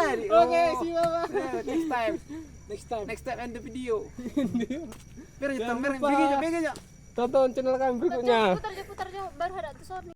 Jadi. Oke, siap Pak. Next time end the video. Pero Jangan itu lupa. pergi aja. Tonton channel kami berikutnya. Putar aja baru ada tuh Sony.